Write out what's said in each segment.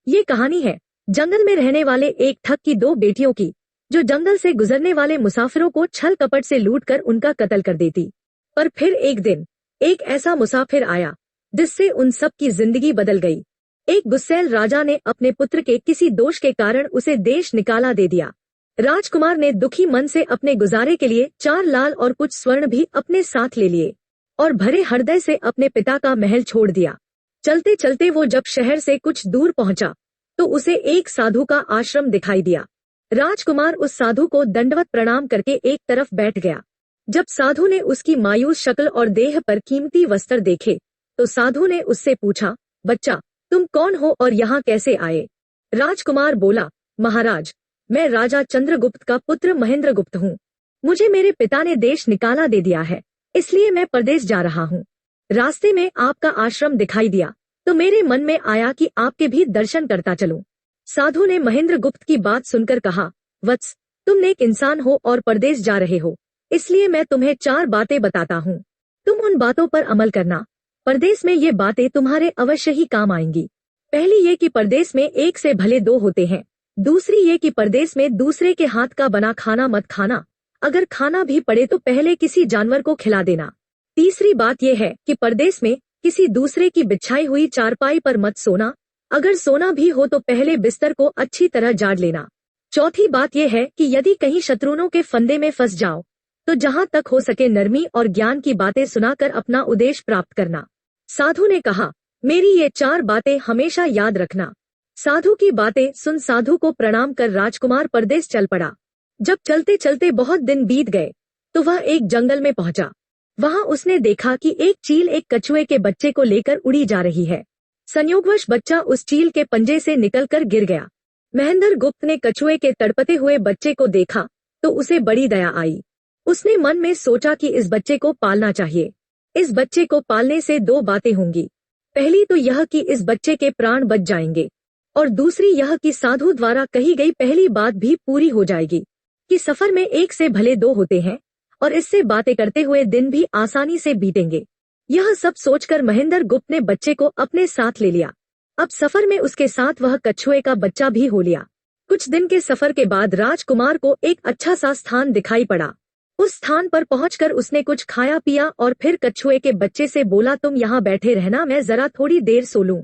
ये कहानी है जंगल में रहने वाले एक ठग की दो बेटियों की, जो जंगल से गुजरने वाले मुसाफिरों को छल कपट से लूटकर उनका कत्ल कर देती। पर फिर एक दिन एक ऐसा मुसाफिर आया जिससे उन सब की जिंदगी बदल गई। एक गुस्सैल राजा ने अपने पुत्र के किसी दोष के कारण उसे देश निकाला दे दिया। राजकुमार ने दुखी मन से अपने गुजारे के लिए 4 लाल और कुछ स्वर्ण भी अपने साथ ले लिए और भरे हृदय से अपने पिता का महल छोड़ दिया। चलते चलते वो जब शहर से कुछ दूर पहुंचा तो उसे एक साधु का आश्रम दिखाई दिया। राजकुमार उस साधु को दंडवत प्रणाम करके एक तरफ बैठ गया। जब साधु ने उसकी मायूस शक्ल और देह पर कीमती वस्त्र देखे तो साधु ने उससे पूछा, बच्चा, तुम कौन हो और यहाँ कैसे आए? राजकुमार बोला, महाराज, मैं राजा चंद्रगुप्त का पुत्र महेंद्रगुप्त हूँ। मुझे मेरे पिता ने देश निकाला दे दिया है, इसलिए मैं परदेश जा रहा हूँ। रास्ते में आपका आश्रम दिखाई दिया तो मेरे मन में आया कि आपके भी दर्शन करता चलूं। साधु ने महेंद्रगुप्त की बात सुनकर कहा, वत्स, तुम नेक इंसान हो और परदेश जा रहे हो, इसलिए मैं तुम्हें 4 बातें बताता हूँ। तुम उन बातों पर अमल करना। परदेश में ये बातें तुम्हारे अवश्य ही काम आएंगी। पहली ये कि परदेश में एक से भले 2 होते हैं। दूसरी ये कि परदेश में दूसरे के हाथ का बना खाना मत खाना। अगर खाना भी पड़े तो पहले किसी जानवर को खिला देना। तीसरी बात यह है कि परदेश में किसी दूसरे की बिछाई हुई चारपाई पर मत सोना। अगर सोना भी हो तो पहले बिस्तर को अच्छी तरह झाड़ लेना। चौथी बात यह है कि यदि कहीं शत्रुओं के फंदे में फंस जाओ तो जहां तक हो सके नरमी और ज्ञान की बातें सुनाकर अपना उद्देश्य प्राप्त करना। साधु ने कहा, मेरी ये 4 बातें हमेशा याद रखना। साधु की बातें सुन साधु को प्रणाम कर राजकुमार परदेश चल पड़ा। जब चलते चलते बहुत दिन बीत गए तो वह एक जंगल में पहुंचा। वहां उसने देखा कि एक चील एक कछुए के बच्चे को लेकर उड़ी जा रही है। संयोगवश बच्चा उस चील के पंजे से निकलकर गिर गया। महेंद्रगुप्त ने कछुए के तड़पते हुए बच्चे को देखा तो उसे बड़ी दया आई। उसने मन में सोचा कि इस बच्चे को पालना चाहिए। इस बच्चे को पालने से 2 बातें होंगी। पहली तो यह कि इस बच्चे के प्राण बच जाएंगे और दूसरी यह कि साधु द्वारा कही गई पहली बात भी पूरी हो जाएगी कि सफर में एक से भले 2 होते हैं और इससे बातें करते हुए दिन भी आसानी से बीतेंगे। यह सब सोचकर महेंद्रगुप्त ने बच्चे को अपने साथ ले लिया। अब सफर में उसके साथ वह कछुए का बच्चा भी हो लिया। कुछ दिन के सफर के बाद राजकुमार को एक अच्छा सा स्थान दिखाई पड़ा। उस स्थान पर पहुंचकर उसने कुछ खाया पिया और फिर कछुए के बच्चे से बोला, तुम यहाँ बैठे रहना, मैं जरा थोड़ी देर सो लूं।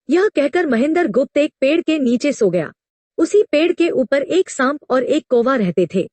यह कहकर महेंद्रगुप्त एक पेड़ के नीचे सो गया। उसी पेड़ के ऊपर एक सांप और एक कौवा रहते थे।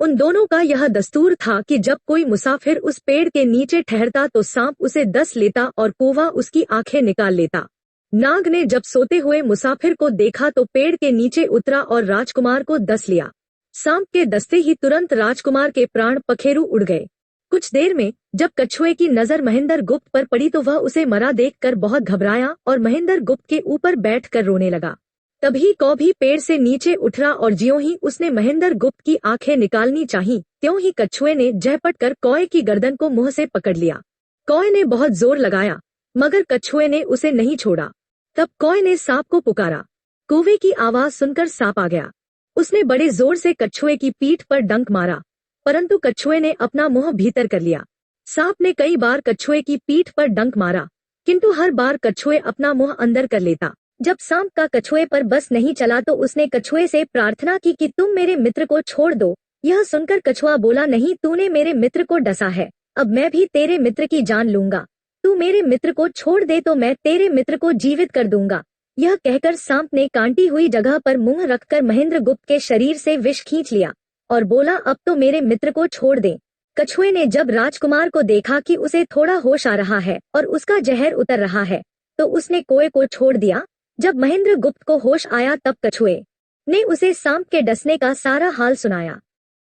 उन दोनों का यह दस्तूर था कि जब कोई मुसाफिर उस पेड़ के नीचे ठहरता तो सांप उसे डस लेता और कौवा उसकी आंखें निकाल लेता। नाग ने जब सोते हुए मुसाफिर को देखा तो पेड़ के नीचे उतरा और राजकुमार को डस लिया। सांप के डसते ही तुरंत राजकुमार के प्राण पखेरु उड़ गए। कुछ देर में जब कछुए की नजर महेंद्रगुप्त पर पड़ी तो वह उसे मरा देखकर बहुत घबराया और महेंद्रगुप्त के ऊपर बैठकर रोने लगा। तभी कौवा पेड़ से नीचे उठा और ज्यों ही उसने महेंद्रगुप्त की आंखें निकालनी चाही त्यों ही कछुए ने झपट कर कौवे की गर्दन को मुंह से पकड़ लिया। कौवे ने बहुत जोर लगाया मगर कछुए ने उसे नहीं छोड़ा। तब कौवे ने सांप को पुकारा। कौवे की आवाज सुनकर सांप आ गया। उसने बड़े जोर से कछुए की पीठ पर डंक मारा परंतु कछुए ने अपना मुंह भीतर कर लिया। सांप ने कई बार कछुए की पीठ पर डंक मारा किंतु हर बार कछुए अपना मुंह अंदर कर लेता। जब सांप का कछुए पर बस नहीं चला तो उसने कछुए से प्रार्थना की कि तुम मेरे मित्र को छोड़ दो। यह सुनकर कछुआ बोला, नहीं, तूने मेरे मित्र को डसा है, अब मैं भी तेरे मित्र की जान लूंगा। तू मेरे मित्र को छोड़ दे तो मैं तेरे मित्र को जीवित कर दूंगा। यह कहकर सांप ने कांटी हुई जगह पर मुंह रखकर महेंद्रगुप्त के शरीर से विष खींच लिया और बोला, अब तो मेरे मित्र को छोड़ दे। कछुए ने जब राजकुमार को देखा कि उसे थोड़ा होश आ रहा है और उसका जहर उतर रहा है तो उसने कौवे को छोड़ दिया। जब महेंद्रगुप्त को होश आया तब कछुए ने उसे सांप के डसने का सारा हाल सुनाया।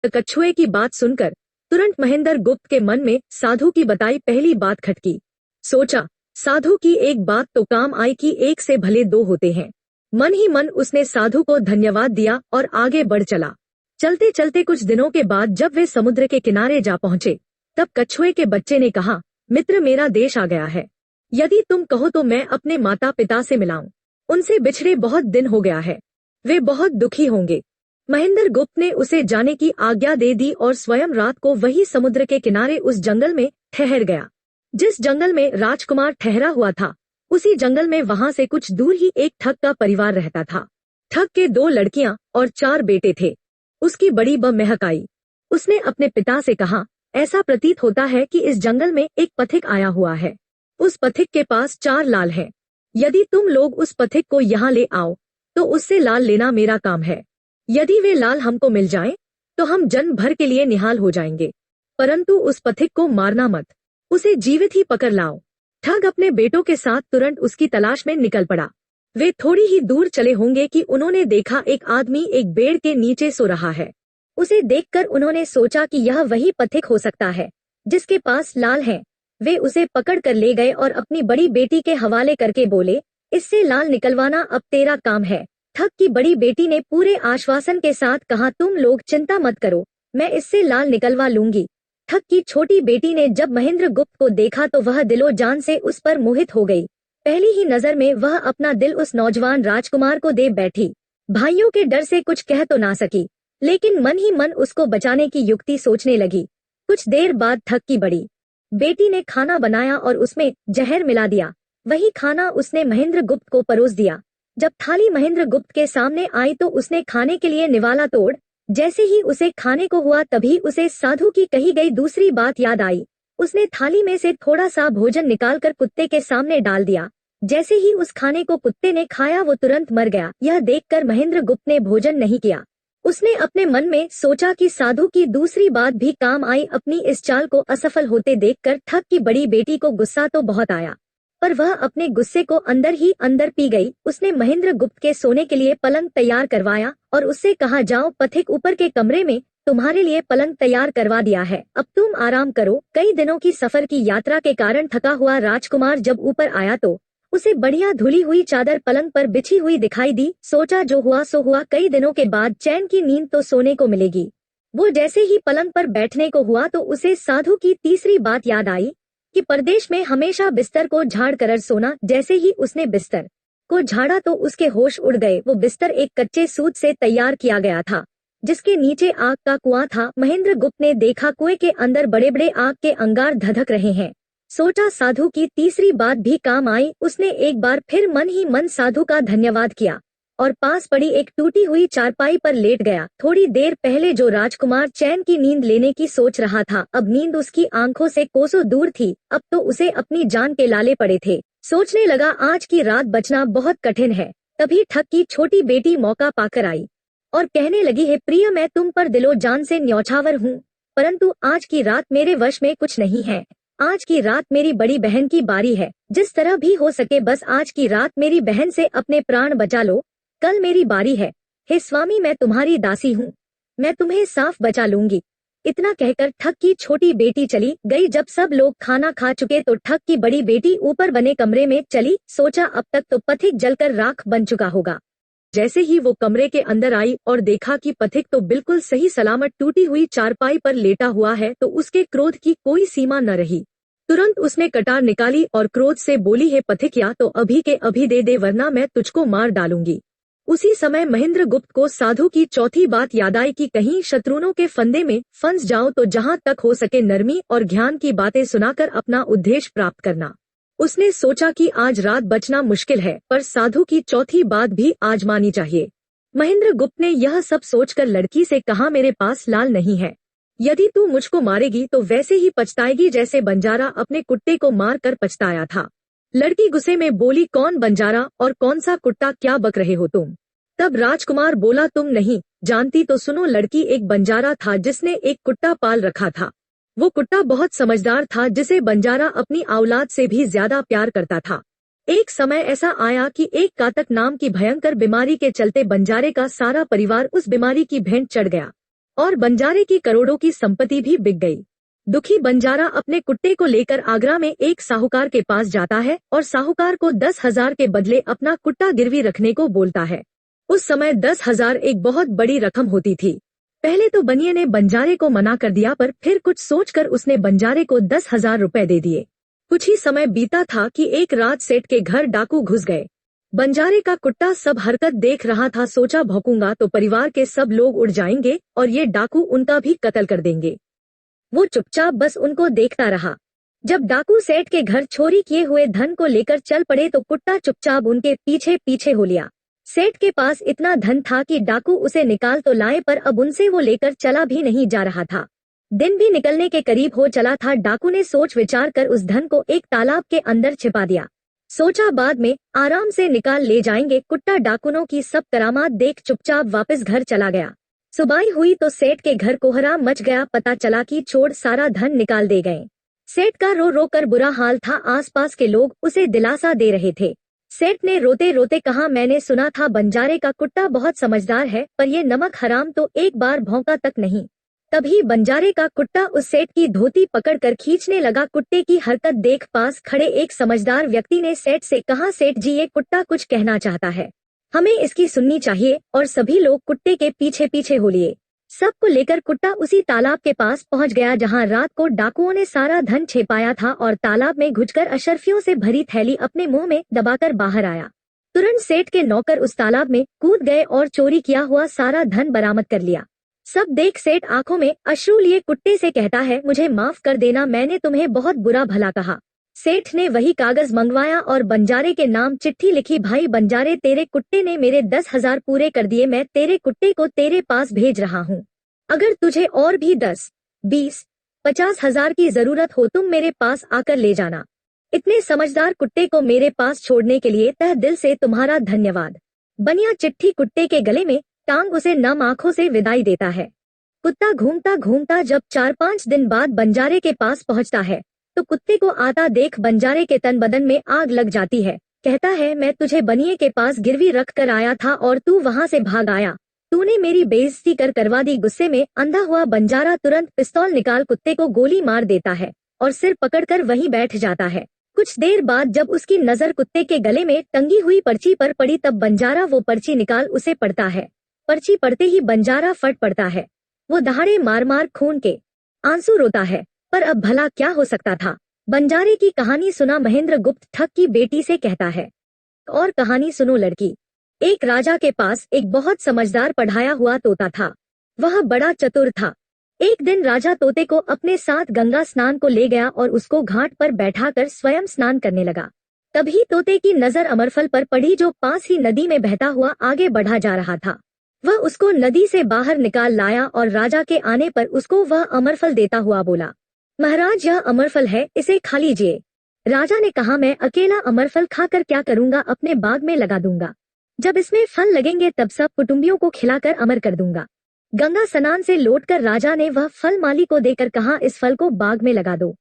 कछुए की बात सुनकर तुरंत महेंद्रगुप्त के मन में साधु की बताई पहली बात खटकी। सोचा, साधु की एक बात तो काम आई कि एक से भले 2 होते हैं। मन ही मन उसने साधु को धन्यवाद दिया और आगे बढ़ चला। चलते चलते कुछ दिनों के बाद जब वे समुद्र के किनारे जा पहुंचे तब कछुए के बच्चे ने कहा, मित्र, मेरा देश आ गया है। यदि तुम कहो तो मैं अपने माता पिता से मिलाऊं। उनसे बिछड़े बहुत दिन हो गया है, वे बहुत दुखी होंगे। महेंद्रगुप्त ने उसे जाने की आज्ञा दे दी और स्वयं रात को वही समुद्र के किनारे उस जंगल में ठहर गया। जिस जंगल में राजकुमार ठहरा हुआ था उसी जंगल में वहां से कुछ दूर ही एक ठग का परिवार रहता था। ठग के 2 लड़कियां और 4 बेटे थे। उसकी बड़ी ब महक आई। उसने अपने पिता से कहा, ऐसा प्रतीत होता है कि इस जंगल में एक पथिक आया हुआ है। उस पथिक के पास 4 लाल हैं। यदि तुम लोग उस पथिक को यहाँ ले आओ तो उससे लाल लेना मेरा काम है। यदि वे लाल हमको मिल जाएं, तो हम जन्म भर के लिए निहाल हो जाएंगे। परंतु उस पथिक को मारना मत, उसे जीवित ही पकड़ लाओ। ठग अपने बेटों के साथ तुरंत उसकी तलाश में निकल पड़ा। वे थोड़ी ही दूर चले होंगे कि उन्होंने देखा एक आदमी एक पेड़ के नीचे सो रहा है। उसे देखकर उन्होंने सोचा कि यह वही पथिक हो सकता है जिसके पास लाल हैं। वे उसे पकड़ कर ले गए और अपनी बड़ी बेटी के हवाले करके बोले, इससे लाल निकलवाना अब तेरा काम है। ठग की बड़ी बेटी ने पूरे आश्वासन के साथ कहा, तुम लोग चिंता मत करो, मैं इससे लाल निकलवा लूंगी। ठग की छोटी बेटी ने जब महेंद्र गुप्त को देखा तो वह दिलो जान से उस पर मोहित हो गई। पहली ही नजर में वह अपना दिल उस नौजवान राजकुमार को दे बैठी। भाइयों के डर से कुछ कह तो ना सकी, लेकिन मन ही मन उसको बचाने की युक्ति सोचने लगी। कुछ देर बाद ठग की बड़ी बेटी ने खाना बनाया और उसमें जहर मिला दिया। वही खाना उसने महेंद्र गुप्त को परोस दिया। जब थाली महेंद्र गुप्त के सामने आई तो उसने खाने के लिए निवाला तोड़। जैसे ही उसे खाने को हुआ तभी उसे साधु की कही गई दूसरी बात याद आई। उसने थाली में से थोड़ा सा भोजन निकालकर कुत्ते के सामने डाल दिया। जैसे ही उस खाने को कुत्ते ने खाया वो तुरंत मर गया। यह देखकर महेंद्र गुप्त ने भोजन नहीं किया। उसने अपने मन में सोचा कि साधु की दूसरी बात भी काम आई। अपनी इस चाल को असफल होते देखकर ठग की बड़ी बेटी को गुस्सा तो बहुत आया, पर वह अपने गुस्से को अंदर ही अंदर पी गई। उसने महेंद्र गुप्त के सोने के लिए पलंग तैयार करवाया और उससे कहा, जाओ पथिक ऊपर के कमरे में तुम्हारे लिए पलंग तैयार करवा दिया है, अब तुम आराम करो। कई दिनों की सफर की यात्रा के कारण थका हुआ राजकुमार जब ऊपर आया तो उसे बढ़िया धुली हुई चादर पलंग पर बिछी हुई दिखाई दी। सोचा जो हुआ सो हुआ, कई दिनों के बाद चैन की नींद तो सोने को मिलेगी। वो जैसे ही पलंग पर बैठने को हुआ तो उसे साधु की तीसरी बात याद आई कि परदेश में हमेशा बिस्तर को झाड़ कर सोना। जैसे ही उसने बिस्तर को झाड़ा तो उसके होश उड़ गए। वो बिस्तर एक कच्चे सूत से तैयार किया गया था जिसके नीचे आग का कुआं था। महेंद्र गुप्त ने देखा कुएं के अंदर बड़े बड़े आग के अंगार धधक रहे हैं। सोचा साधु की तीसरी बात भी काम आई। उसने एक बार फिर मन ही मन साधु का धन्यवाद किया और पास पड़ी एक टूटी हुई चारपाई पर लेट गया। थोड़ी देर पहले जो राजकुमार चैन की नींद लेने की सोच रहा था, अब नींद उसकी आंखों से कोसों दूर थी। अब तो उसे अपनी जान के लाले पड़े थे। सोचने लगा, आज की रात बचना बहुत कठिन है। तभी ठग की छोटी बेटी मौका पाकर आई और कहने लगी, है प्रिय, मैं तुम पर दिलो जान से न्यौछावर हूँ, परंतु आज की रात मेरे वश में कुछ नहीं है। आज की रात मेरी बड़ी बहन की बारी है। जिस तरह भी हो सके बस आज की रात मेरी बहन से अपने प्राण बचा लो। कल मेरी बारी है। हे स्वामी, मैं तुम्हारी दासी हूँ, मैं तुम्हें साफ बचा लूंगी। इतना कहकर ठग की छोटी बेटी चली गई। जब सब लोग खाना खा चुके तो ठग की बड़ी बेटी ऊपर बने कमरे में चली। सोचा अब तक तो पथिक जलकर राख बन चुका होगा। जैसे ही वो कमरे के अंदर आई और देखा कि पथिक तो बिल्कुल सही सलामत टूटी हुई चारपाई पर लेटा हुआ है तो उसके क्रोध की कोई सीमा न रही। तुरंत उसने कटार निकाली और क्रोध से बोली, है पथिक, या तो अभी के अभी दे दे वरना मैं तुझको मार डालूंगी। उसी समय महेंद्र गुप्त को साधु की चौथी बात याद आई कि कहीं शत्रुओं के फंदे में फंस जाओ तो जहां तक हो सके नरमी और ज्ञान की बातें सुनाकर अपना उद्देश्य प्राप्त करना। उसने सोचा कि आज रात बचना मुश्किल है, पर साधु की चौथी बात भी आजमानी चाहिए। महेंद्र गुप्त ने यह सब सोचकर लड़की से कहा, मेरे पास लाल नहीं है। यदि तू मुझको मारेगी तो वैसे ही पछताएगी जैसे बंजारा अपने कुत्ते को मार कर पछताया था। लड़की गुस्से में बोली, कौन बंजारा और कौन सा कुत्ता, क्या बक रहे हो तुम? तब राजकुमार बोला, तुम नहीं जानती तो सुनो। लड़की, एक बंजारा था जिसने एक कुत्ता पाल रखा था। वो कुत्ता बहुत समझदार था जिसे बंजारा अपनी औलाद से भी ज्यादा प्यार करता था। एक समय ऐसा आया कि एक कातक नाम की भयंकर बीमारी के चलते बंजारे का सारा परिवार उस बीमारी की भेंट चढ़ गया और बंजारे की करोड़ों की संपत्ति भी बिक गई। दुखी बंजारा अपने कुत्ते को लेकर आगरा में एक साहूकार के पास जाता है और साहूकार को 10,000 के बदले अपना कुत्ता गिरवी रखने को बोलता है। उस समय 10,000 एक बहुत बड़ी रकम होती थी। पहले तो बनिए ने बंजारे को मना कर दिया, पर फिर कुछ सोचकर उसने बंजारे को 10,000 रुपए दे दिए। कुछ ही समय बीता था कि एक रात सेठ के घर डाकू घुस गए। बंजारे का कुत्ता सब हरकत देख रहा था। सोचा, भौंकूंगा तो परिवार के सब लोग उड़ जाएंगे और ये डाकू उनका भी कत्ल कर देंगे। वो चुपचाप बस उनको देखता रहा। जब डाकू सेठ के घर चोरी किए हुए धन को लेकर चल पड़े तो कुत्ता चुपचाप उनके पीछे पीछे हो लिया। सेठ के पास इतना धन था कि डाकू उसे निकाल तो लाए, पर अब उनसे वो लेकर चला भी नहीं जा रहा था। दिन भी निकलने के करीब हो चला था। डाकू ने सोच विचार कर उस धन को एक तालाब के अंदर छिपा दिया। सोचा बाद में आराम से निकाल ले जाएंगे। कुत्ता डाकुनों की सब करामात देख चुपचाप वापस घर चला गया। सुबह हुई तो सेठ के घर कोहराम मच गया। पता चला कि चोर सारा धन निकाल दे गए। सेठ का रो रो कर बुरा हाल था। आसपास के लोग उसे दिलासा दे रहे थे। सेठ ने रोते रोते कहा, मैंने सुना था बंजारे का कुत्ता बहुत समझदार है, पर ये नमक हराम तो एक बार भौंका तक नहीं। तभी बंजारे का कुत्ता उस सेठ की धोती पकड़कर खींचने लगा। कुत्ते की हरकत देख पास खड़े एक समझदार व्यक्ति ने सेठ से कहा, सेठ जी ये कुत्ता कुछ कहना चाहता है, हमें इसकी सुननी चाहिए। और सभी लोग कुत्ते के पीछे पीछे हो लिए। सबको लेकर कुत्ता उसी तालाब के पास पहुंच गया जहां रात को डाकुओं ने सारा धन छिपाया था, और तालाब में घुसकर अशर्फियों से भरी थैली अपने मुंह में दबाकर बाहर आया। तुरंत सेठ के नौकर उस तालाब में कूद गए और चोरी किया हुआ सारा धन बरामद कर लिया। सब देख सेठ आंखों में अश्रु लिए कुत्ते से कहता है, मुझे माफ कर देना, मैंने तुम्हें बहुत बुरा भला कहा। सेठ ने वही कागज मंगवाया और बंजारे के नाम चिट्ठी लिखी, भाई बंजारे, तेरे कुत्ते ने मेरे 10,000 पूरे कर दिए। मैं तेरे कुत्ते को तेरे पास भेज रहा हूँ। अगर तुझे और भी 10, 20, 50,000 की जरूरत हो तुम मेरे पास आकर ले जाना। इतने समझदार कुत्ते को मेरे पास छोड़ने के लिए तहे दिल से तुम्हारा धन्यवाद। बनिया चिट्ठी कुत्ते के गले में टांग उसे नम आंखों से विदाई देता है। कुत्ता घूमता घूमता जब 4-5 दिन बाद बंजारे के पास पहुंचता है तो कुत्ते को आता देख बंजारे के तन बदन में आग लग जाती है। कहता है, मैं तुझे बनिए के पास गिरवी रख कर आया था और तू वहां से भाग आया। तूने मेरी बेइज्जती कर करवा दी। गुस्से में अंधा हुआ बंजारा तुरंत पिस्तौल निकाल कुत्ते को गोली मार देता है और सिर पकड़कर वहीं बैठ जाता है। कुछ देर बाद जब उसकी नजर कुत्ते के गले में टंगी हुई पर्ची पर पड़ी तब बंजारा वो पर्ची निकाल उसे पढ़ता है। पर्ची पढ़ते ही बंजारा फट पड़ता है। वो दहाड़े मार मार खून के आंसू रोता है, पर अब भला क्या हो सकता था। बंजारे की कहानी सुना महेंद्र गुप्त ठग की बेटी से कहता है, और कहानी सुनो लड़की। एक राजा के पास एक बहुत समझदार पढ़ाया हुआ तोता था। वह बड़ा चतुर था। एक दिन राजा तोते को अपने साथ गंगा स्नान को ले गया और उसको घाट पर बैठाकर स्वयं स्नान करने लगा। तभी तोते की नजर अमरफल पर पड़ी जो पास ही नदी में बहता हुआ आगे बढ़ा जा रहा था। वह उसको नदी से बाहर निकाल लाया और राजा के आने पर उसको वह अमरफल देता हुआ बोला, महाराज यह अमरफल है, इसे खा लीजिए। राजा ने कहा, मैं अकेला अमरफल खाकर क्या करूंगा, अपने बाग में लगा दूंगा। जब इसमें फल लगेंगे तब सब कुटुंबियों को खिलाकर अमर कर दूंगा। गंगा स्नान से लौटकर राजा ने वह फल माली को देकर कहा, इस फल को बाग में लगा दो।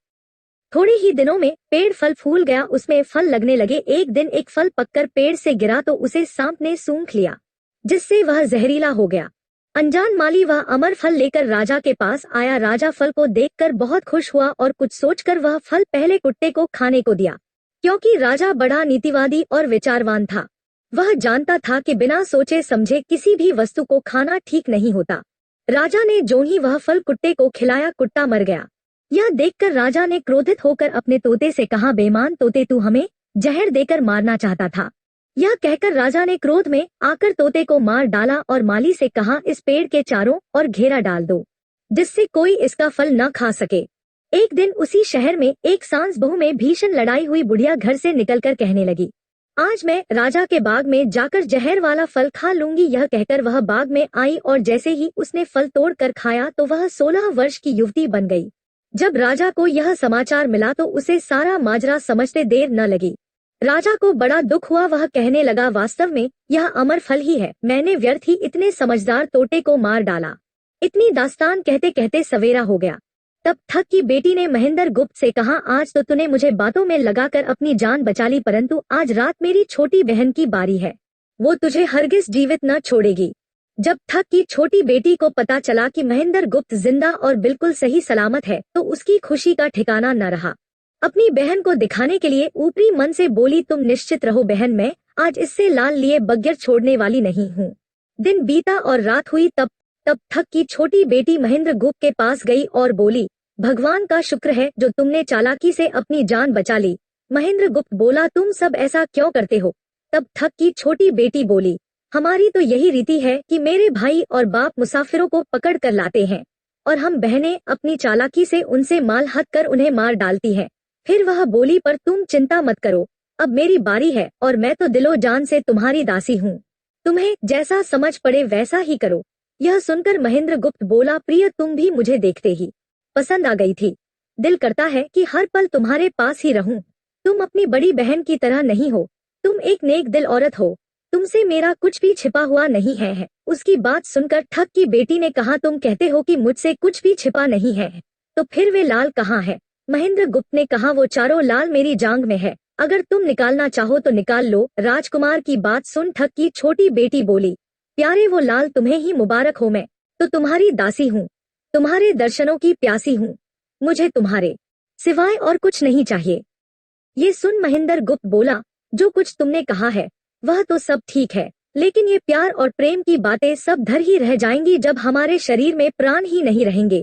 थोड़े ही दिनों में पेड़ फल फूल गया, उसमें फल लगने लगे। एक दिन एक फल पककर पेड़ से गिरा तो उसे सांप ने सूंघ लिया, जिससे वह जहरीला हो गया। अनजान माली वह अमर फल लेकर राजा के पास आया। राजा फल को देखकर बहुत खुश हुआ और कुछ सोचकर वह फल पहले कुत्ते को खाने को दिया, क्योंकि राजा बड़ा नीतिवादी और विचारवान था। वह जानता था कि बिना सोचे समझे किसी भी वस्तु को खाना ठीक नहीं होता। राजा ने जो ही वह फल कुत्ते को खिलाया, कुत्ता मर गया। यह देखकर राजा ने क्रोधित होकर अपने तोते से कहा, बेईमान तोते, तू हमें जहर देकर मारना चाहता था। यह कहकर राजा ने क्रोध में आकर तोते को मार डाला और माली से कहा, इस पेड़ के चारों ओर घेरा डाल दो, जिससे कोई इसका फल न खा सके। एक दिन उसी शहर में एक सांस बहू में भीषण लड़ाई हुई। बुढ़िया घर से निकलकर कहने लगी, आज मैं राजा के बाग में जाकर जहर वाला फल खा लूंगी। यह कहकर वह बाग में आई और जैसे ही उसने फल तोड़ कर खाया तो वह 16 वर्ष की युवती बन गई। जब राजा को यह समाचार मिला तो उसे सारा माजरा समझते देर न लगी। राजा को बड़ा दुख हुआ। वह कहने लगा, वास्तव में यह अमर फल ही है, मैंने व्यर्थ ही इतने समझदार तोते को मार डाला। इतनी दास्तान कहते कहते सवेरा हो गया। तब ठग की बेटी ने महेंद्र गुप्त से कहा, आज तो तूने मुझे बातों में लगाकर अपनी जान बचा ली, परंतु आज रात मेरी छोटी बहन की बारी है, वो तुझे हरगिज जीवित न छोड़ेगी। जब ठग की छोटी बेटी को पता चला कि महेंद्र गुप्त जिंदा और बिल्कुल सही सलामत है तो उसकी खुशी का ठिकाना न रहा। अपनी बहन को दिखाने के लिए ऊपरी मन से बोली, तुम निश्चित रहो बहन, मैं आज इससे लाल लिए बगैर छोड़ने वाली नहीं हूँ। दिन बीता और रात हुई। तब ठग की छोटी बेटी महेंद्र गुप्त के पास गई और बोली, भगवान का शुक्र है जो तुमने चालाकी से अपनी जान बचा ली। महेंद्र गुप्त बोला, तुम सब ऐसा क्यों करते हो? तब ठग की छोटी बेटी बोली, हमारी तो यही रीति है कि मेरे भाई और बाप मुसाफिरों को पकड़ कर लाते हैं और हम बहनें अपनी चालाकी से उनसे माल हक कर उन्हें मार डालती हैं। फिर वह बोली, पर तुम चिंता मत करो, अब मेरी बारी है और मैं तो दिलो जान से तुम्हारी दासी हूँ। तुम्हें जैसा समझ पड़े वैसा ही करो। यह सुनकर महेंद्र गुप्त बोला, प्रिय तुम भी मुझे देखते ही पसंद आ गई थी। दिल करता है कि हर पल तुम्हारे पास ही रहूं। तुम अपनी बड़ी बहन की तरह नहीं हो, तुम एक नेक दिल औरत हो, तुमसे मेरा कुछ भी छिपा हुआ नहीं है। उसकी बात सुनकर ठग की बेटी ने कहा, तुम कहते हो कि मुझसे कुछ भी छिपा नहीं है, तो फिर वे लाल कहाँ है? महेंद्र गुप्त ने कहा, वो चारों लाल मेरी जांग में है, अगर तुम निकालना चाहो तो निकाल लो। राजकुमार की बात सुन ठग की छोटी बेटी बोली, प्यारे वो लाल तुम्हें ही मुबारक हो, मैं तो तुम्हारी दासी हूँ, तुम्हारे दर्शनों की प्यासी हूँ, मुझे तुम्हारे सिवाय और कुछ नहीं चाहिए। ये सुन महेंद्र गुप्त बोला, जो कुछ तुमने कहा है वह तो सब ठीक है, लेकिन ये प्यार और प्रेम की बातें सब धर ही रह जाएंगी जब हमारे शरीर में प्राण ही नहीं रहेंगे,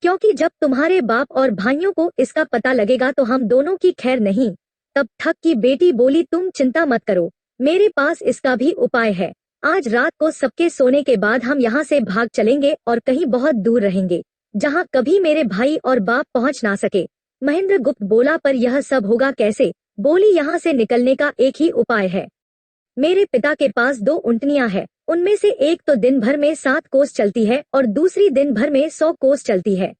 क्योंकि जब तुम्हारे बाप और भाइयों को इसका पता लगेगा तो हम दोनों की खैर नहीं। तब ठग की बेटी बोली, तुम चिंता मत करो, मेरे पास इसका भी उपाय है। आज रात को सबके सोने के बाद हम यहाँ से भाग चलेंगे और कहीं बहुत दूर रहेंगे, जहाँ कभी मेरे भाई और बाप पहुँच ना सके। महेंद्र गुप्त बोला, पर यह सब होगा कैसे? बोली, यहाँ से निकलने का एक ही उपाय है। मेरे पिता के पास 2 ऊँटनियां हैं, उनमें से एक तो दिन भर में 7 कोस चलती है और दूसरी दिन भर में 100 कोस चलती है।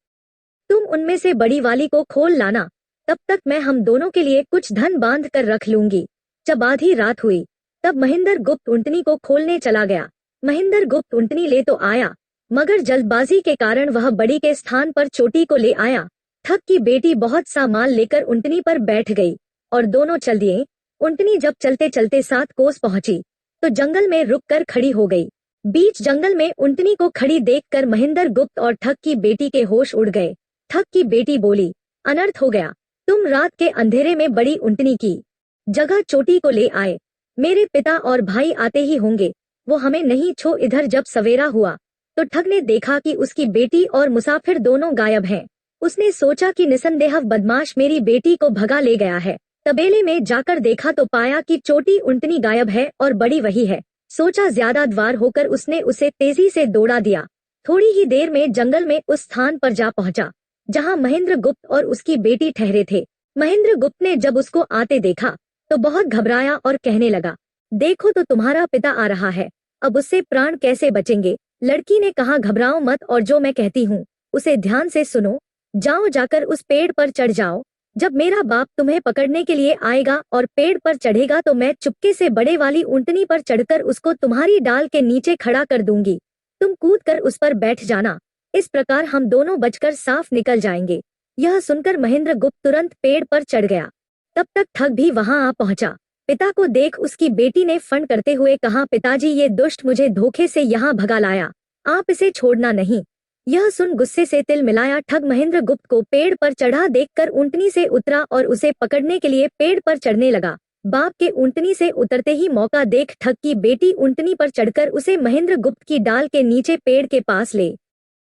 तुम उनमें से बड़ी वाली को खोल लाना, तब तक मैं हम दोनों के लिए कुछ धन बांध कर रख लूंगी। जब आधी रात हुई तब महेंद्र गुप्त ऊँटनी को खोलने चला गया। महेंद्र गुप्त ऊँटनी ले तो आया, मगर जल्दबाजी के कारण वह बड़ी के स्थान पर चोटी को ले आया। ठग की बेटी बहुत सा माल लेकर ऊँटनी पर बैठ गई और दोनों चल दिए। ऊँटनी जब चलते चलते 7 कोस पहुंची तो जंगल में रुक कर खड़ी हो गई। बीच जंगल में ऊँटनी को खड़ी देखकर महेंद्र गुप्त और ठग की बेटी के होश उड़ गए। ठग की बेटी बोली, अनर्थ हो गया, तुम रात के अंधेरे में बड़ी ऊँटनी की जगह चोटी को ले आए। मेरे पिता और भाई आते ही होंगे, वो हमें नहीं छो। इधर जब सवेरा हुआ तो ठग ने देखा कि उसकी बेटी और मुसाफिर दोनों गायब हैं। उसने सोचा कि निसंदेह बदमाश मेरी बेटी को भगा ले गया है। तबेले में जाकर देखा तो पाया कि छोटी ऊँटनी गायब है और बड़ी वही है। सोचा ज्यादा द्वार होकर उसने उसे तेजी से दौड़ा दिया। थोड़ी ही देर में जंगल में उस स्थान पर जा पहुंचा जहां महेंद्र गुप्त और उसकी बेटी ठहरे थे। महेंद्र गुप्त ने जब उसको आते देखा तो बहुत घबराया और कहने लगा, देखो तो तुम्हारा पिता आ रहा है, अब उससे प्राण कैसे बचेंगे? लड़की ने कहा, घबराओ मत और जो मैं कहती हूँ उसे ध्यान से सुनो। जाओ, जाकर उस पेड़ पर चढ़ जाओ। जब मेरा बाप तुम्हें पकड़ने के लिए आएगा और पेड़ पर चढ़ेगा तो मैं चुपके से बड़े वाली ऊँटनी पर चढ़कर उसको तुम्हारी डाल के नीचे खड़ा कर दूंगी। तुम कूद कर उस पर बैठ जाना, इस प्रकार हम दोनों बचकर साफ निकल जाएंगे। यह सुनकर महेंद्र गुप्त तुरंत पेड़ पर चढ़ गया। तब तक ठग भी वहां आ पहुंचा। पिता को देख उसकी बेटी ने फन करते हुए कहा, पिताजी ये दुष्ट मुझे धोखे से यहाँ भगा लाया, आप इसे छोड़ना नहीं। यह सुन गुस्से से तिल मिलाया ठग महेंद्र गुप्त को पेड़ पर चढ़ा देखकर ऊँटनी से उतरा और उसे पकड़ने के लिए पेड़ पर चढ़ने लगा। बाप के ऊँटनी से उतरते ही मौका देख ठग की बेटी ऊँटनी पर चढ़कर उसे महेंद्र गुप्त की डाल के नीचे पेड़ के पास ले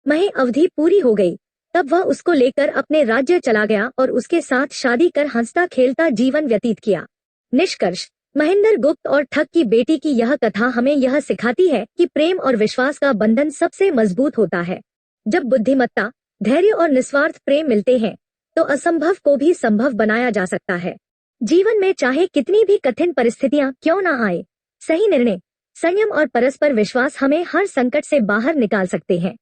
महे अवधि पूरी हो गई। तब वह उसको लेकर अपने राज्य चला गया और उसके साथ शादी कर हंसता खेलता जीवन व्यतीत किया। निष्कर्ष, महेंद्र गुप्त और ठग की बेटी की यह कथा हमें यह सिखाती है कि प्रेम और विश्वास का बंधन सबसे मजबूत होता है। जब बुद्धिमत्ता, धैर्य और निस्वार्थ प्रेम मिलते हैं तो असंभव को भी संभव बनाया जा सकता है। जीवन में चाहे कितनी भी कठिन परिस्थितियां क्यों ना आए, सही निर्णय, संयम और परस्पर विश्वास हमें हर संकट से बाहर निकाल सकते हैं।